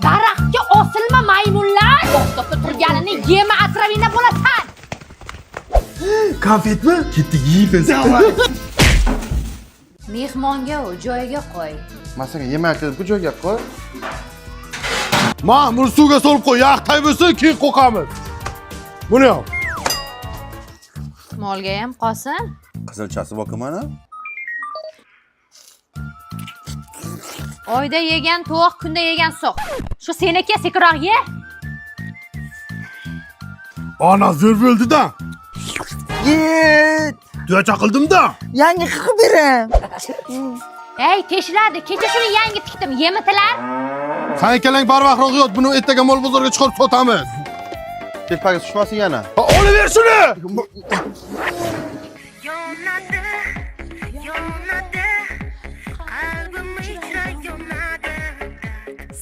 Daraxtga osilma maymunlar. To'xtab turganini yema asravina bo'lasan. Konfetmi? Ketdik yeymiz. Mehmonga joyiga qo'y. Masaga yemak qilib bu joyga qo'y. Ma'mur suvga solib qo'y, yaqtay bo'lsin, keyin qo'qamiz. Buni yo'q. Molga ham qolsin. Qizilchasi boqimana. Oyda yegan to'q, kunda yegan so'q. Shu seniki sekiroq ye. Ana zo'r bo'ldi-da. Yet! Duya chaqildim-da. Yangi qilib beram. Ey, teshiladi. Kecha shuni yangi tikdim. Yemitilar. Qani keling barvaqtroq yot, buni ertaga mol bozorga chiqarib sotamiz. Telpaga tushmasin yana. Olaver shuni. Yonadi, qalbim ichra yonadi.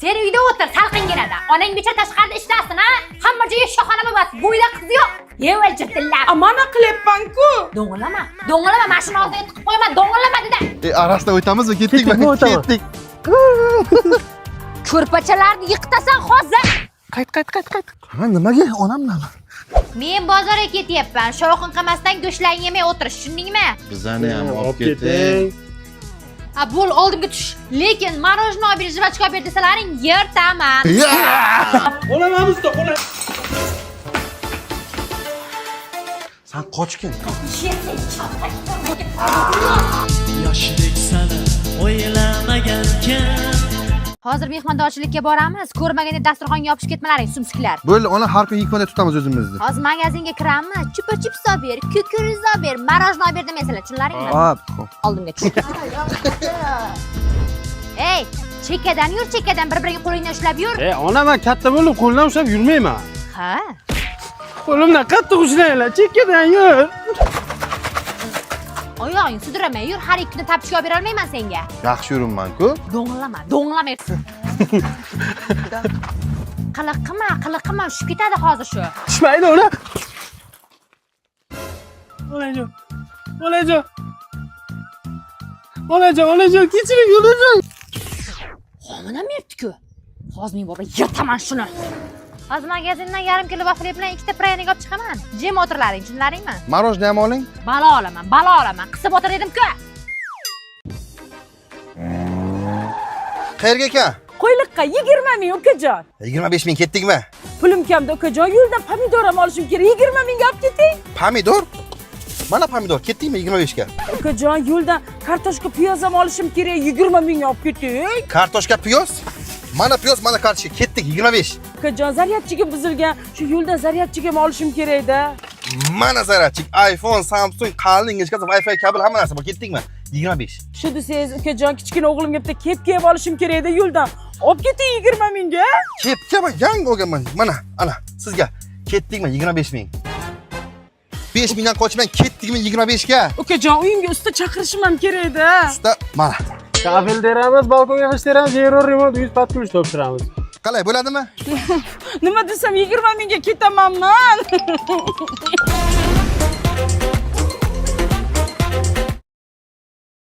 Sen uyda o'tir, salqin keladi. Onang becha tashqarida ishlasin, ha? Hamma joyi shoxona bo'lmas. Bo'yda qiz yo'q. Yeval jittillar. Amana qilyapman-ku. Do'ng'illama. Do'ng'illama, mashina oldiga tiqib qo'yma. Do'ng'illama dedi. Arasida o'tamizmi? Ketdikmi? Ketdik. Ko'rpachalarni yiqitasan hozir. Qayt. Ha, nimaga? Onam nima? Men bozorga ketyapman. Shovqin qilmasdan go'shtlarni yemay o'tirish, tushundingmi? Bizani ham olib keting. Ha, bo'l, oldimga tush. Lekin marojno olib ber, jivachka olib ber desalaring, yirtaman. Olamamizda, qo'la. Sen qochgin. Yoshlik sana o'ylamagankan. Hozir mehmondorchilikka boramiz. Ko'rmaganda dasturxonga yopishib ketmalaring, sumsiklar. Bo'ldi, ona har kun yikmada tutamiz o'zimizni. Hozir magazinga kiramiz. Chupa-chups olib ber, kukuriz olib ber, marojno olib ber demaysalar, tushunlaringmi? Hop. Oldimga tush. Ey, chekkadan yur, chekkadan bir-biriga qo'lingni ushlab yur. Ona, men katta bo'lib qo'ldan ushlab yurmayman. Ha? Qo'limdan qattiq ushlanglar, chekkadan yur. Oyog'ing sudrama, yur, har ikkini tapishga olib bera olmayman senga. Yaxshi yuribman-ku. Do'ng'illama. Qiliq qilma, tushib ketadi hozir shu. Tushmaydi ona. Olajon, kechiring, olajon. Hominam yuribdi-ku. Hozir men bobra yirtaman shuni. Hozir magazindan yarim kilo vafli bilan ikkita praynik olib chiqaman. Jim o'tirlaring, tushunlaringmi? Marojni ham oling. Balo olaman. Qisib o'tir dedim-ku. Qayerga ekan? Qo'yliqqa 20 ming ukajon. 25 ming ketdikmi? Pulim kamda ukajon. Yo'ldan pomidor ham olishim kerak. 20 mingga olib keting. Pomidor? Mana pomidor, ketdikmi 25 ga? Ukajon, yo'ldan kartoshka, piyoz ham olishim kerak. 20 mingga olib keting. Kartoshka, piyoz? Mana piyoz, mana kartoshka, ketdik 25. Ukajon, zaryadchiga buzilgan. Shu yo'ldan zaryadchiga ham olishim kerak-da. Mana zaryadchik, iPhone, Samsung, qalin ingichkasi, Wi-Fi kabel hamma narsa bor, ketdikmi? 25. Shu desangiz, ukajon, kichkina o'g'limga bitta kepka ham olishim kerak-da yo'ldan. Olib keting 20 mingga. Kepkami? Yangi olganman. Mana, ana, sizga ketdikmi 25 ming. 5 mingdan qochmang, ketdikmi 25 ga? Ukajon, uyimga usta chaqirishim ham kerak-da. Usta, mana. Kafel teramiz, balkonga qish teramiz, zero remont 100 patkulush topshiramiz. Qalay bo'ladimi? Nima desam 20 mingga ketamanman.